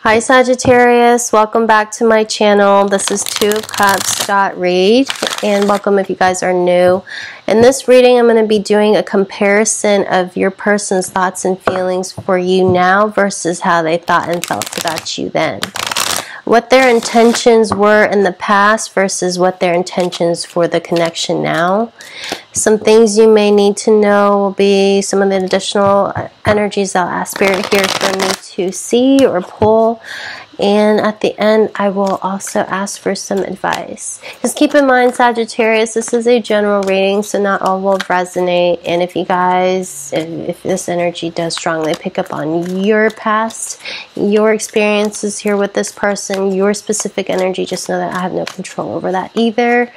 Hi Sagittarius, welcome back to my channel. This is twofcups.read and welcome if you guys are new. In this reading, I'm going to be doing a comparison of your person's thoughts and feelings for you now versus how they thought and felt about you then. What their intentions were in the past versus what their intentions for the connection now. Some things you may need to know will be some of the additional energies I'll ask Spirit here for me to see or pull. And at the end, I will also ask for some advice. Just keep in mind, Sagittarius, this is a general reading, so not all will resonate. And if you guys, if this energy does strongly pick up on your past, your experiences here with this person, your specific energy, just know that I have no control over that either.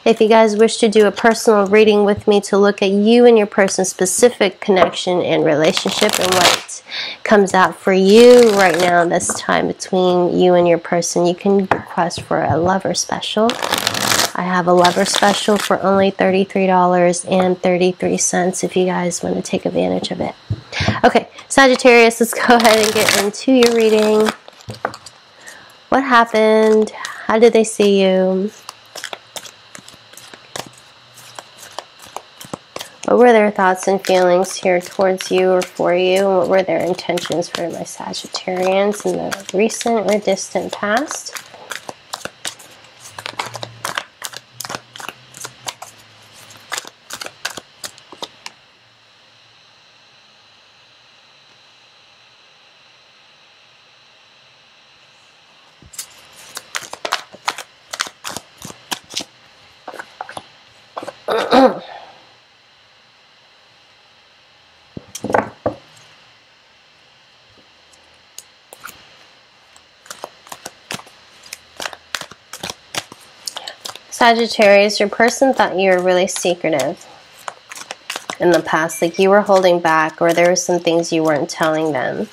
If you guys wish to do a personal reading with me to look at you and your person's specific connection and relationship and what comes out for you right now this time between you and your person, you can request for a lover special. I have a lover special for only $33.33 if you guys want to take advantage of it. Okay, Sagittarius, let's go ahead and get into your reading. What happened? How did they see you? What were their thoughts and feelings here towards you or for you? And what were their intentions for my Sagittarians in the recent or distant past? Sagittarius, your person thought you were really secretive in the past, like you were holding back or there were some things you weren't telling them.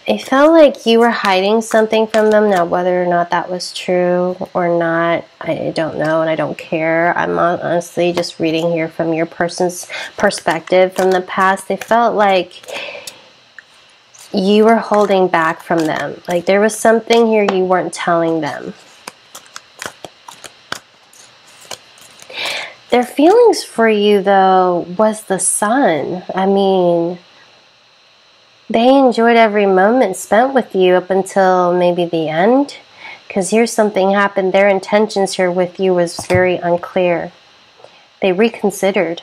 It felt like you were hiding something from them. Now, whether or not that was true or not, I don't know and I don't care. I'm honestly just reading here from your person's perspective from the past. They felt like you were holding back from them. Like there was something here you weren't telling them. Their feelings for you, though, was the sun. I mean, they enjoyed every moment spent with you up until maybe the end. Because here's something happened. Their intentions here with you was very unclear. They reconsidered.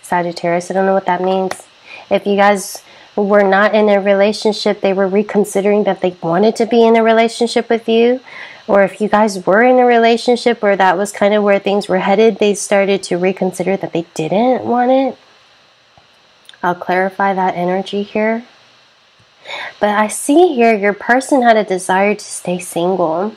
Sagittarius, I don't know what that means. If you guys were not in a relationship, they were reconsidering that they wanted to be in a relationship with you. Or if you guys were in a relationship or that was kind of where things were headed, they started to reconsider that they didn't want it. I'll clarify that energy here. But I see here your person had a desire to stay single.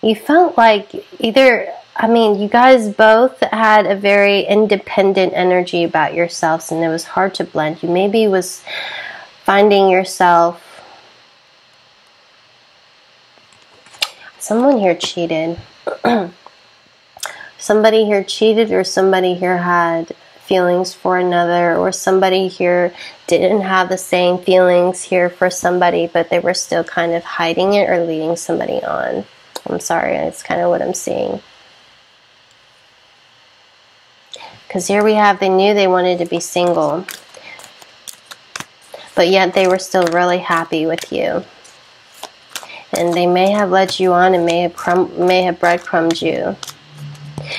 You felt like either, I mean, you guys both had a very independent energy about yourselves and it was hard to blend. You maybe was finding yourself. Someone here cheated. Somebody here cheated or somebody here had feelings for another or somebody here didn't have the same feelings here for somebody but they were still kind of hiding it or leading somebody on. I'm sorry, it's kind of what I'm seeing. Because here we have they knew they wanted to be single but yet they were still really happy with you. And they may have led you on and may have breadcrumbed you.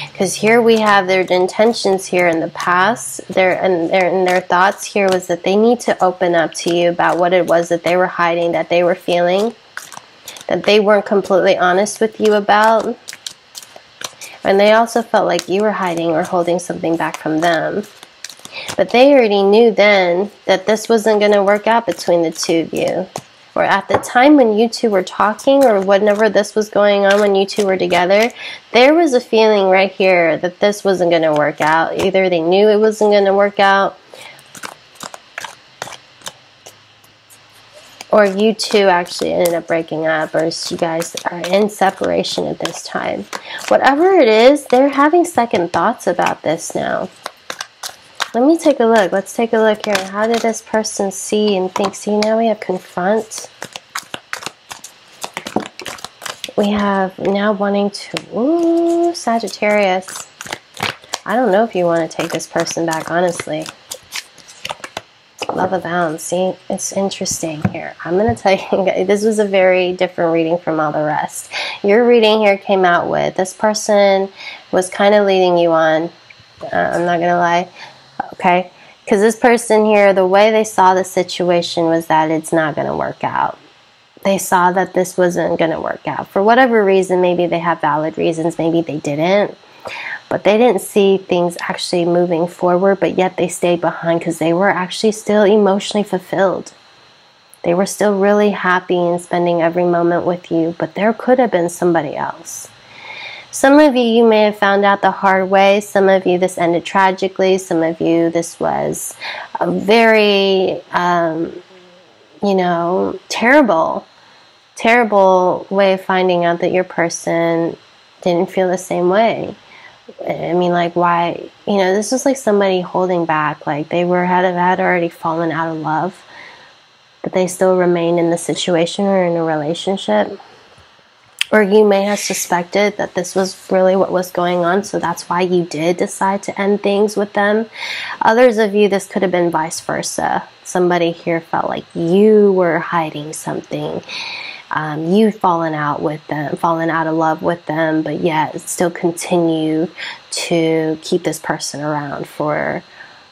Because here we have their intentions here in the past. Their thoughts here was that they need to open up to you about what it was that they were hiding, that they were feeling. That they weren't completely honest with you about. And they also felt like you were hiding or holding something back from them. But they already knew then that this wasn't going to work out between the two of you. Or at the time when you two were talking or whenever this was going on when you two were together, there was a feeling right here that this wasn't going to work out. Either they knew it wasn't going to work out or you two actually ended up breaking up or you guys are in separation at this time. Whatever it is, they're having second thoughts about this now. Let me take a look. Let's take a look here. How did this person see and think? See, now we have confront. We have now wanting to, ooh, Sagittarius. I don't know if you want to take this person back, honestly. Love of them. See, it's interesting here. I'm going to tell you, this was a very different reading from all the rest. Your reading here came out with, this person was kind of leading you on. I'm not going to lie. Okay? Because this person here, the way they saw the situation was that it's not going to work out. They saw that this wasn't going to work out. For whatever reason, maybe they have valid reasons, maybe they didn't. But they didn't see things actually moving forward, but yet they stayed behind because they were actually still emotionally fulfilled. They were still really happy and spending every moment with you, but there could have been somebody else. Some of you may have found out the hard way. Some of you, this ended tragically. Some of you, this was a very, you know, terrible way of finding out that your person didn't feel the same way. I mean, like, why, you know, this was like somebody holding back, like they had already fallen out of love, but they still remained in the situation or in a relationship. Or you may have suspected that this was really what was going on, so that's why you did decide to end things with them. Others of you, this could have been vice versa. Somebody here felt like you were hiding something. You've fallen out of love with them, but yet still continue to keep this person around for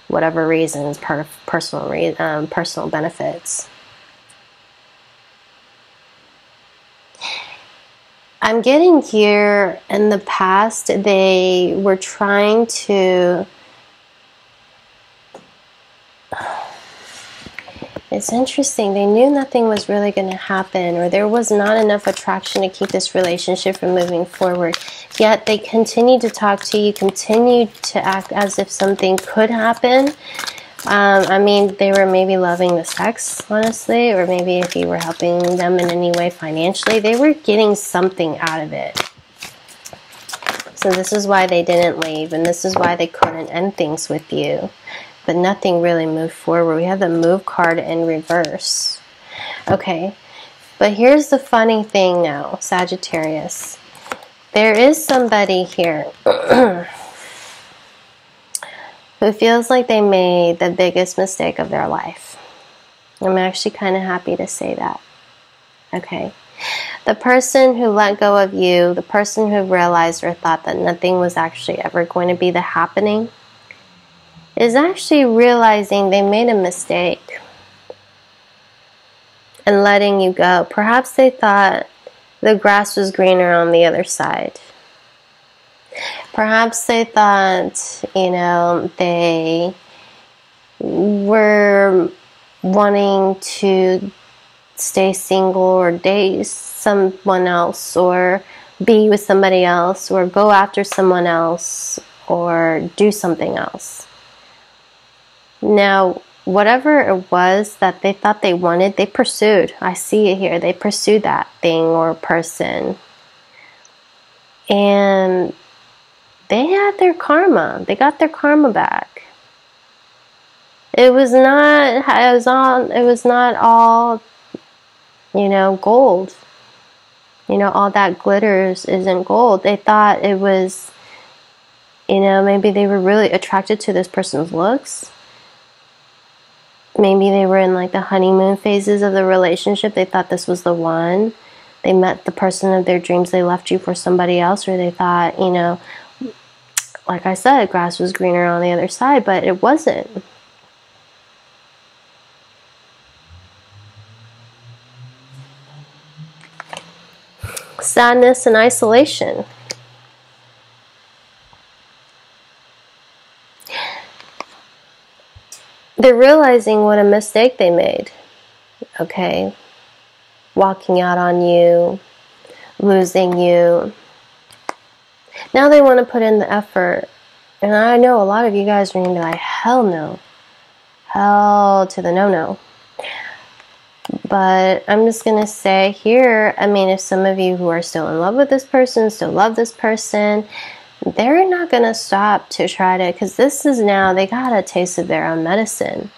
whatever reasons, part of personal benefits. I'm getting here in the past, they were trying to, it's interesting, they knew nothing was really going to happen, or there was not enough attraction to keep this relationship from moving forward. Yet they continued to talk to you, continued to act as if something could happen. I mean, they were maybe loving the sex, honestly, or maybe if you were helping them in any way financially, they were getting something out of it. So this is why they didn't leave, and this is why they couldn't end things with you. But nothing really moved forward. We have the move card in reverse. Okay, but here's the funny thing now, Sagittarius. There is somebody here who feels like they made the biggest mistake of their life. I'm actually kind of happy to say that. Okay. The person who let go of you, the person who realized or thought that nothing was actually ever going to be the happening, is actually realizing they made a mistake and letting you go. Perhaps they thought the grass was greener on the other side. Perhaps they thought, you know, they were wanting to stay single or date someone else or be with somebody else or go after someone else or do something else. Now, whatever it was that they thought they wanted, they pursued. I see it here. They pursued that thing or person. And they had their karma. They got their karma back. It was not all, you know, gold. You know, all that glitters isn't gold. They thought it was, you know, maybe they were really attracted to this person's looks. Maybe they were in like the honeymoon phases of the relationship. They thought this was the one. They met the person of their dreams. They left you for somebody else, or they thought, you know, like I said, grass was greener on the other side, but it wasn't. Sadness and isolation. They're realizing what a mistake they made. Okay? Walking out on you, losing you. Now they want to put in the effort. And I know a lot of you guys are going to be like, hell no. Hell to the no-no. But I'm just going to say here, I mean, if some of you who are still in love with this person, still love this person, they're not going to stop to try to, because this is now, they got a taste of their own medicine.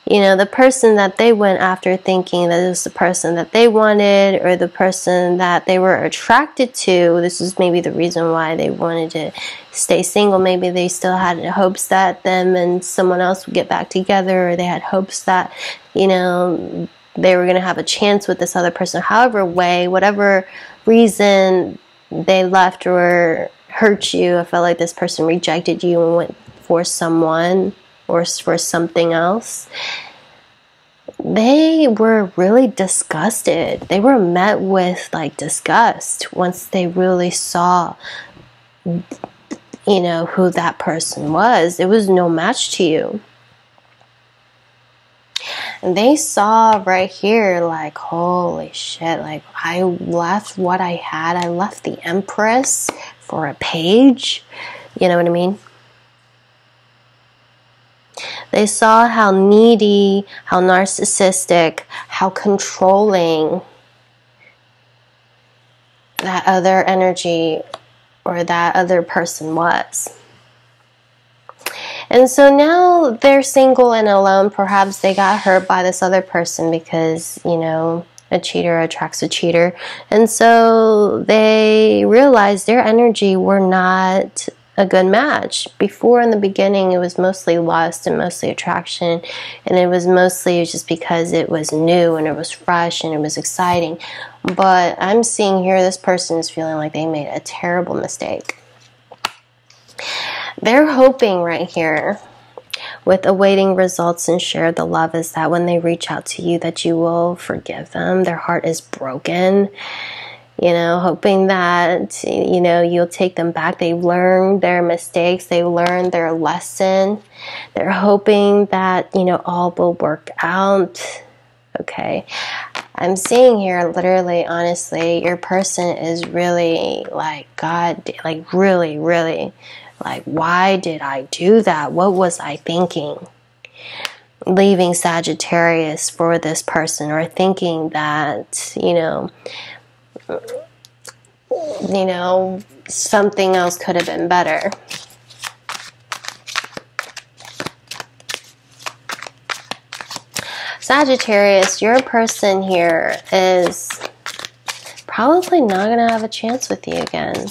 You know, the person that they went after thinking that it was the person that they wanted, or the person that they were attracted to. This is maybe the reason why they wanted to stay single. Maybe they still had hopes that them and someone else would get back together, or they had hopes that, you know, they were going to have a chance with this other person. However way, whatever reason they left or hurt you, I felt like this person rejected you and went for someone or for something else. They were really disgusted. They were met with like disgust once they really saw, you know, who that person was. It was no match to you. And they saw right here, like, holy shit, like, I left what I had. I left the Empress for a page. You know what I mean? They saw how needy, how narcissistic, how controlling that other energy or that other person was. And so now they're single and alone. Perhaps they got hurt by this other person because, you know, a cheater attracts a cheater. And so they realized their energy were not a good match. Before, in the beginning, it was mostly lust and mostly attraction. And it was mostly just because it was new and it was fresh and it was exciting. But I'm seeing here this person is feeling like they made a terrible mistake. They're hoping right here with awaiting results and share the love is that when they reach out to you that you will forgive them. Their heart is broken, you know, hoping that, you know, you'll take them back. They learned their mistakes. They learned their lesson. They're hoping that, you know, all will work out. Okay. I'm seeing here, literally, honestly, your person is really like, God, like really, really, like, why did I do that? What was I thinking? Leaving Sagittarius for this person, or thinking that, you know, something else could have been better. Sagittarius, your person here is probably not going to have a chance with you again.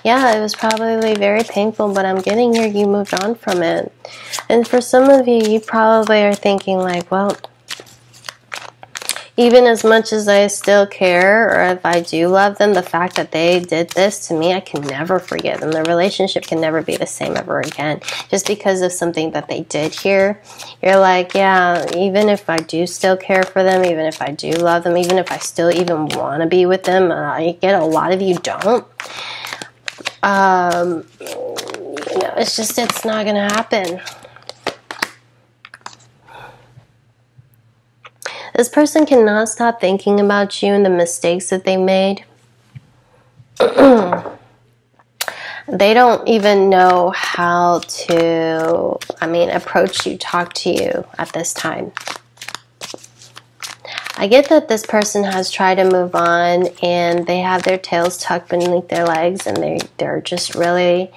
Yeah, it was probably very painful, but I'm getting here you moved on from it. And for some of you, you probably are thinking like, well, even as much as I still care, or if I do love them, the fact that they did this to me, I can never forgive them. The relationship can never be the same ever again. Just because of something that they did here, you're like, yeah, even if I do still care for them, even if I do love them, even if I still even want to be with them, I get a lot of you don't. You know, it's just, it's not going to happen. This person cannot stop thinking about you and the mistakes that they made. They don't even know how to, approach you, talk to you at this time. I get that this person has tried to move on and they have their tails tucked beneath their legs and they're just really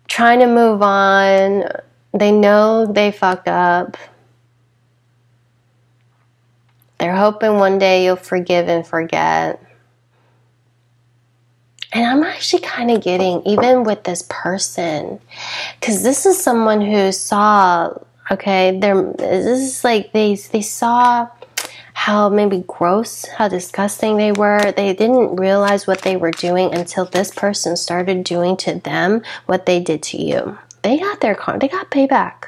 trying to move on. They know they fucked up. They're hoping one day you'll forgive and forget. And I'm actually kind of getting, even with this person, because this is someone who saw, okay, this is like they saw how maybe gross, how disgusting they were. They didn't realize what they were doing until this person started doing to them what they did to you. They got their karma, they got payback.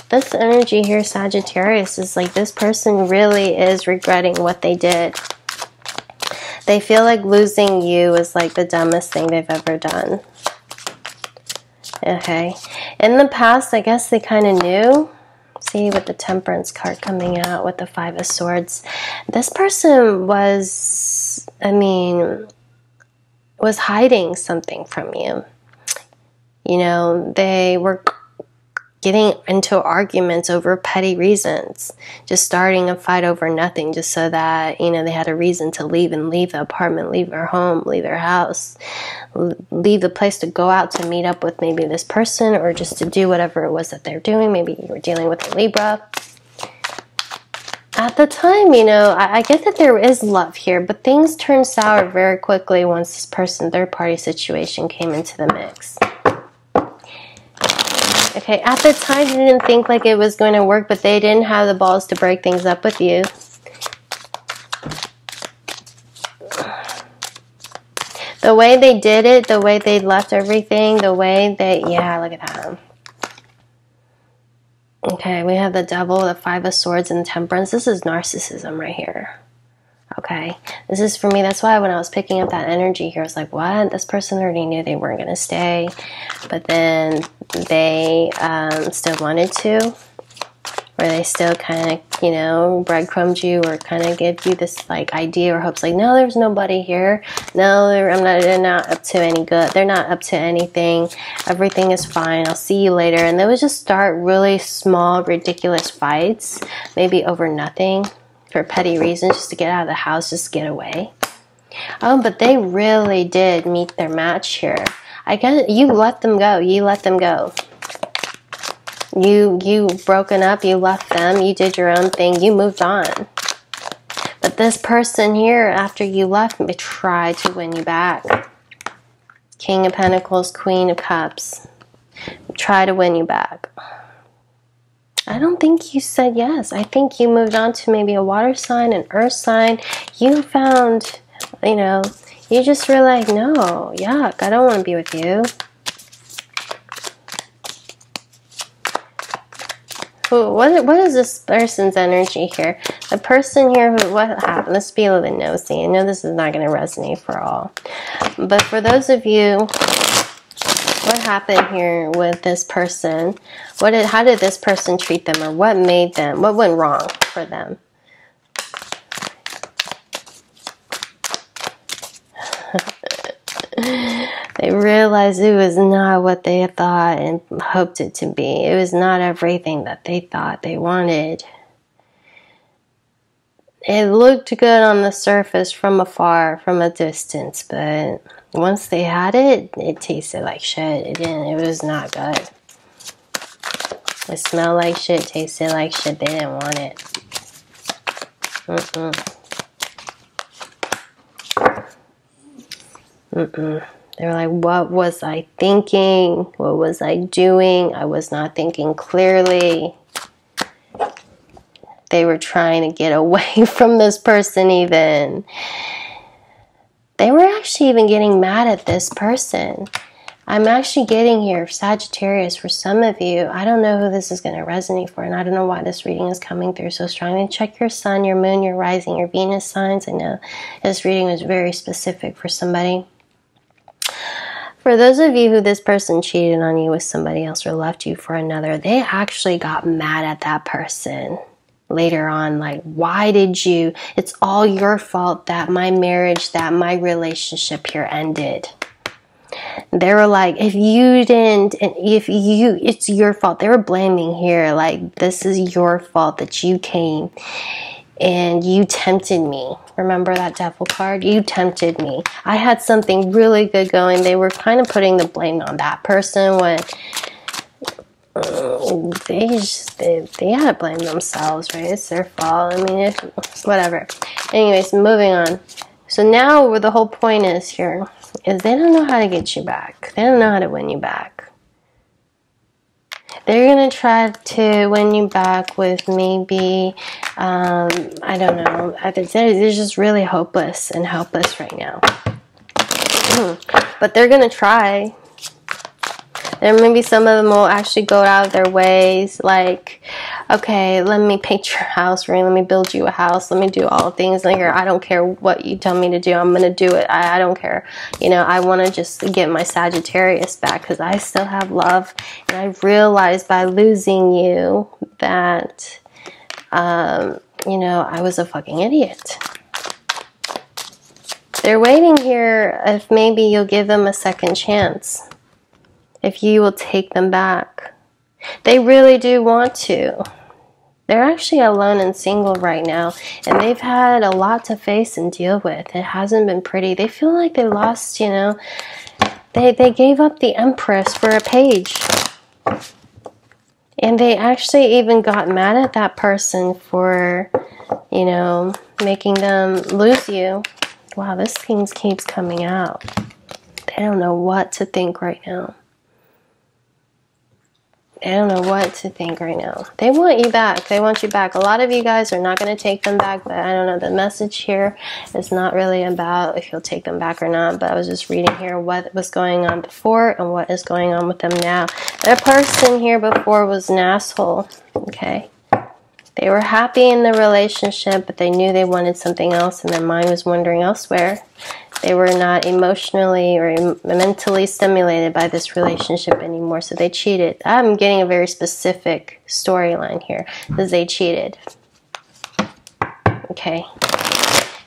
This energy here, Sagittarius, is like this person really is regretting what they did. They feel like losing you is like the dumbest thing they've ever done. Okay. In the past, I guess they kind of knew. See, with the Temperance card coming out with the Five of Swords. This person was, was hiding something from you. You know, they were getting into arguments over petty reasons, just starting a fight over nothing, just so that, you know, they had a reason to leave and leave the apartment, leave their home, leave their house, leave the place to go out to meet up with maybe this person, or just to do whatever it was that they're doing. Maybe you were dealing with a Libra. At the time, you know, I get that there is love here, but things turned sour very quickly once this person, third-party situation came into the mix. Okay, at the time, you didn't think like it was going to work, but they didn't have the balls to break things up with you. The way they did it, the way they left everything, the way they, yeah, look at that. Okay, we have the Devil, the Five of Swords, and Temperance. This is narcissism right here. Okay, this is for me. That's why when I was picking up that energy here, I was like, what? This person already knew they weren't going to stay, but then they still wanted to, or they still kind of, you know, breadcrumbed you, or kind of give you this like idea or hopes like, no, there's nobody here. No, they're not up to any good. They're not up to anything. Everything is fine. I'll see you later. And they would just start really small, ridiculous fights, maybe over nothing, for petty reasons, just to get out of the house, just get away. But they really did meet their match here. I guess you let them go. You let them go. You broken up, you left them, you did your own thing, you moved on. But this person here, after you left, tried to win you back. King of Pentacles, Queen of Cups. Try to win you back. I don't think you said yes. I think you moved on to maybe a water sign, an earth sign. You found, you know, you just were like, no, yuck, I don't want to be with you. What is this person's energy here? The person here, what happened? Let's be a little bit nosy. I know this is not going to resonate for all. But for those of you, what happened here with this person? How did this person treat them, or what made them, what went wrong for them? They realized it was not what they thought and hoped it to be. It was not everything that they thought they wanted. It looked good on the surface from afar, from a distance, but once they had it, it tasted like shit. It was not good. It smelled like shit, tasted like shit. They didn't want it. They were like, what was I thinking? What was I doing? I was not thinking clearly. They were trying to get away from this person even. They were actually even getting mad at this person. I'm actually getting here, Sagittarius, for some of you. I don't know who this is going to resonate for, and I don't know why this reading is coming through so strongly. Check your sun, your moon, your rising, your Venus signs. I know this reading was very specific for somebody. For those of you who this person cheated on you with somebody else or left you for another, they actually got mad at that person later on. Like, why did you? It's all your fault that my marriage, that my relationship here ended. They were like, if you didn't, and it's your fault. They were blaming here, like, this is your fault that you came and you tempted me. Remember that Devil card? You tempted me. I had something really good going. They were kind of putting the blame on that person when they had to blame themselves, right? It's their fault. I mean, whatever. Anyways, moving on. So now where the whole point is here is they don't know how to get you back. They don't know how to win you back. They're going to try to win you back with maybe, I don't know. They're just really hopeless and helpless right now. But they're going to try. And maybe some of them will actually go out of their ways, like, okay, let me paint your house, right? Let me build you a house. Let me do all things. Like, I don't care what you tell me to do. I'm going to do it. I don't care. You know, I want to just get my Sagittarius back because I still have love. And I've realized by losing you that, you know, I was a fucking idiot. They're waiting here if maybe you'll give them a second chance. If you will take them back. They really do want to. They're actually alone and single right now, and they've had a lot to face and deal with. It hasn't been pretty. They feel like they lost, you know, they gave up the Empress for a page. And they actually even got mad at that person for, you know, making them lose you. Wow, this thing keeps coming out. They don't know what to think right now. They don't know what to think right now. They want you back. They want you back. A lot of you guys are not going to take them back, but I don't know. The message here is not really about if you'll take them back or not, but I was just reading here what was going on before and what is going on with them now. Their person here before was an asshole, okay? They were happy in the relationship, but they knew they wanted something else, and their mind was wandering elsewhere. They were not emotionally or mentally stimulated by this relationship anymore, so they cheated. I'm getting a very specific storyline here, because they cheated. Okay.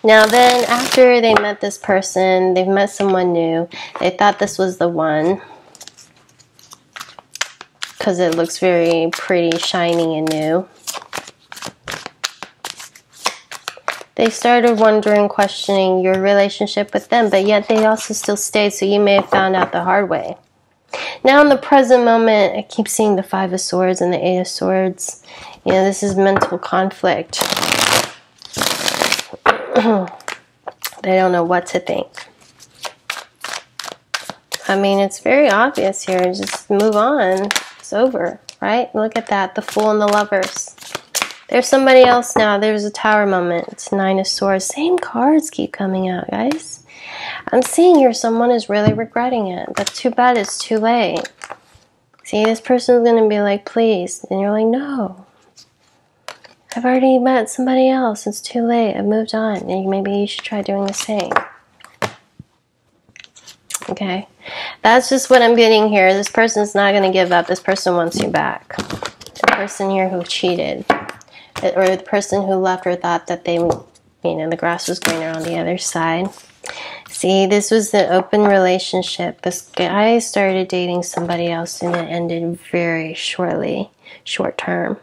Now then, after they met this person, they've met someone new. They thought this was the one, because it looks very pretty, shiny, and new. They started wondering, questioning your relationship with them, but yet they also still stayed, so you may have found out the hard way. Now in the present moment, I keep seeing the Five of Swords and the Eight of Swords. You know, this is mental conflict. They don't know what to think. I mean, it's very obvious here. Just move on. It's over, right? Look at that, the Fool and the Lovers. There's somebody else now. There's a Tower moment. It's Nine of Swords. Same cards keep coming out, guys. I'm seeing here someone is really regretting it. But too bad it's too late. See, this person's going to be like, please. And you're like, no. I've already met somebody else. It's too late. I've moved on. And maybe you should try doing the same. Okay. That's just what I'm getting here. This person's not going to give up. This person wants you back. The person here who cheated. Or the person who left or thought that they, you know, the grass was greener on the other side. See, this was the open relationship. This guy started dating somebody else and it ended very short term.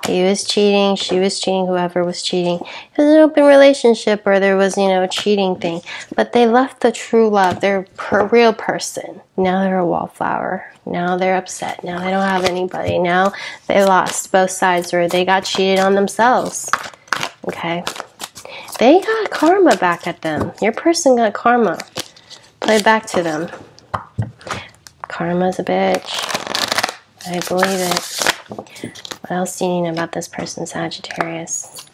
He was cheating, she was cheating, whoever was cheating. It was an open relationship or there was, you know, a cheating thing. But they left the true love, their real person. Now they're a wallflower. Now they're upset. Now they don't have anybody. Now they lost both sides or they got cheated on themselves. Okay. They got karma back at them. Your person got karma. Play back to them. Karma's a bitch. I believe it. What else do you need about this person, Sagittarius?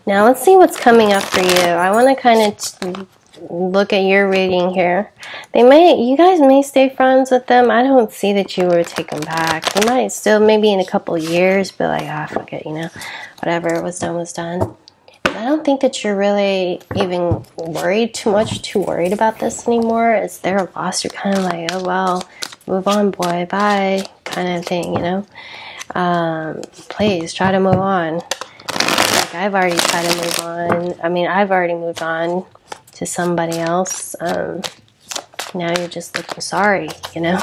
Now let's see what's coming up for you. I want to kind of look at your reading here. You guys may stay friends with them. I don't see that you would take them back. You might still, maybe in a couple of years, be like, ah, fuck it, you know, whatever was done was done. But I don't think that you're really even too worried about this anymore. It's their loss. You're kind of like, oh well, move on, boy, bye, kind of thing, you know. Please try to move on. Like I've already tried to move on. I mean, I've already moved on to somebody else. Now you're just looking sorry, you know.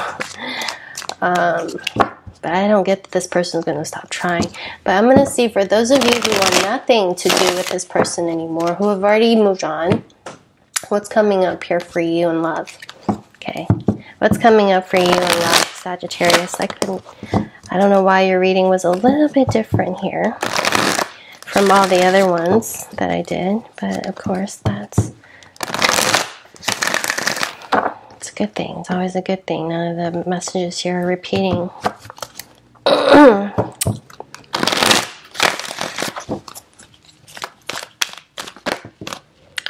But I don't get that this person's going to stop trying. But I'm going to see for those of you who want nothing to do with this person anymore, who have already moved on, what's coming up here for you in love? Okay. What's coming up for you in love, Sagittarius? I don't know why your reading was a little bit different here from all the other ones that I did. But of course, it's a good thing. It's always a good thing. None of the messages here are repeating.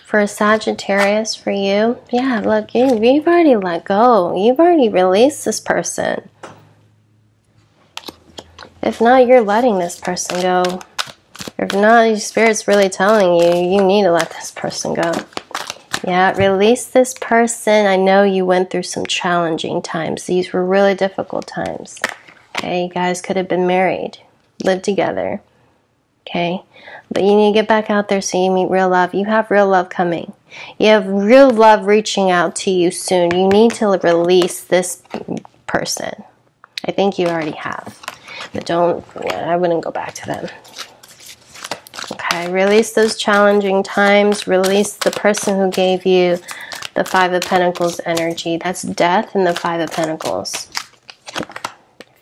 For a Sagittarius, for you, yeah, look, you've already let go. You've already released this person. If not, you're letting this person go. If not, your spirit's really telling you, you need to let this person go. Yeah, release this person. I know you went through some challenging times. These were really difficult times. Okay, you guys could have been married, lived together. Okay, but you need to get back out there so you meet real love. You have real love coming. You have real love reaching out to you soon. You need to release this person. I think you already have. But don't, yeah, I wouldn't go back to them. Okay, release those challenging times. Release the person who gave you the Five of Pentacles energy. That's death and the Five of Pentacles.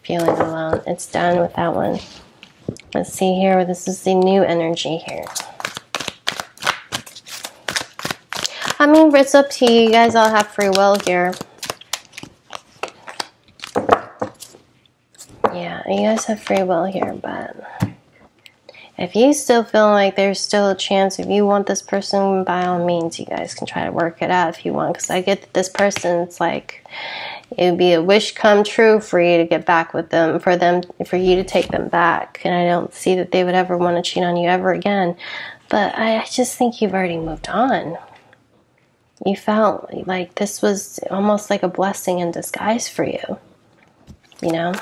Feeling alone. It's done with that one. Let's see here. This is the new energy here. I mean, it's up to you. You guys all have free will here. Yeah, you guys have free will here, but if you still feel like there's still a chance, if you want this person, by all means, you guys can try to work it out if you want. Because I get that this person, it's like, it would be a wish come true for you to get back with them, for you to take them back. And I don't see that they would ever want to cheat on you ever again. But I just think you've already moved on. You felt like this was almost like a blessing in disguise for you. You know?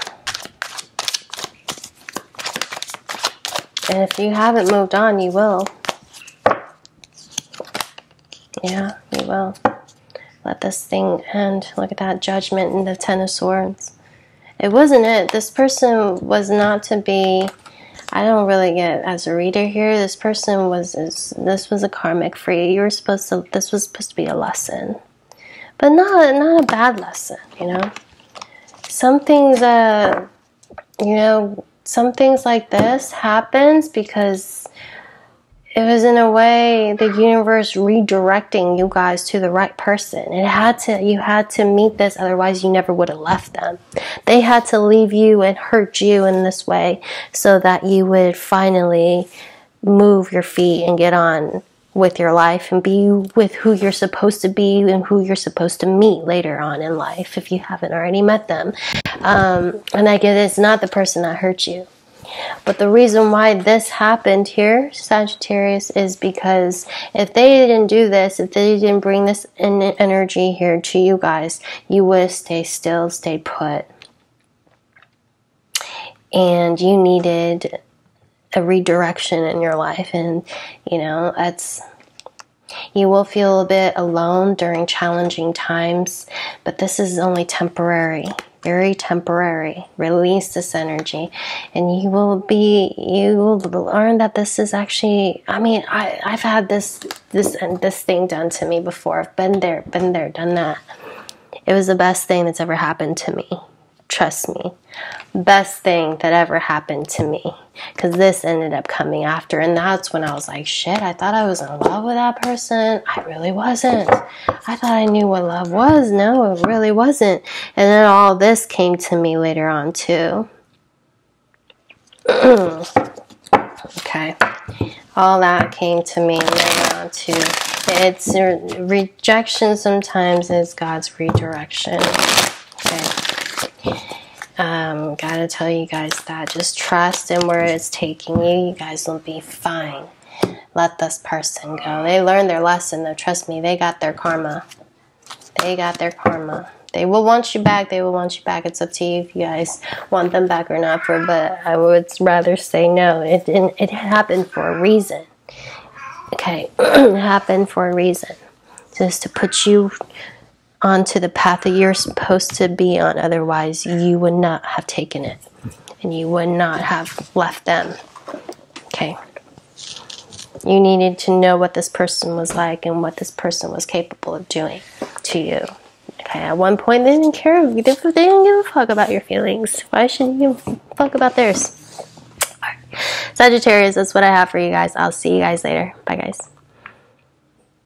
And if you haven't moved on, you will. Yeah, you will. Let this thing end. Look at that Judgment and the Ten of Swords. It wasn't it. This person was not to be... I don't really get, as a reader here, this person was... This was a karmic for you. You were supposed to... This was supposed to be a lesson. But not a bad lesson, you know? Some things, you know... Some things like this happens because it was in a way the universe redirecting you guys to the right person. You had to meet this, otherwise you never would have left them. They had to leave you and hurt you in this way so that you would finally move your feet and get on with your life and be with who you're supposed to be and who you're supposed to meet later on in life if you haven't already met them. And I get it's not the person that hurt you. But the reason why this happened here, Sagittarius, is because if they didn't do this, if they didn't bring this energy here to you guys, you would stay still, stay put. And you needed a redirection in your life, and you know, you will feel a bit alone during challenging times, but this is only temporary, very temporary. Release this energy and you will learn that this is actually, I mean, I've had this thing done to me before. I've been there, done that. It was the best thing that's ever happened to me. Trust me. Best thing that ever happened to me, because this ended up coming after, and that's when I was like, shit, I thought I was in love with that person. I really wasn't. I thought I knew what love was. No, it really wasn't. And then all this came to me later on too. Okay, all that came to me later on too. It's rejection sometimes is God's redirection. Okay. Gotta tell you guys that. Just trust in where it's taking you. You guys will be fine. Let this person go. They learned their lesson though. Trust me, they got their karma. They got their karma. They will want you back. They will want you back. It's up to you if you guys want them back or not. But I would rather say no. It happened for a reason. Okay, it happened for a reason. Just to put you onto the path that you're supposed to be on. Otherwise, you would not have taken it. And you would not have left them. Okay. You needed to know what this person was like and what this person was capable of doing to you. Okay, at one point they didn't care. They didn't give a fuck about your feelings. Why shouldn't you give a fuck about theirs? All right. Sagittarius, that's what I have for you guys. I'll see you guys later. Bye, guys.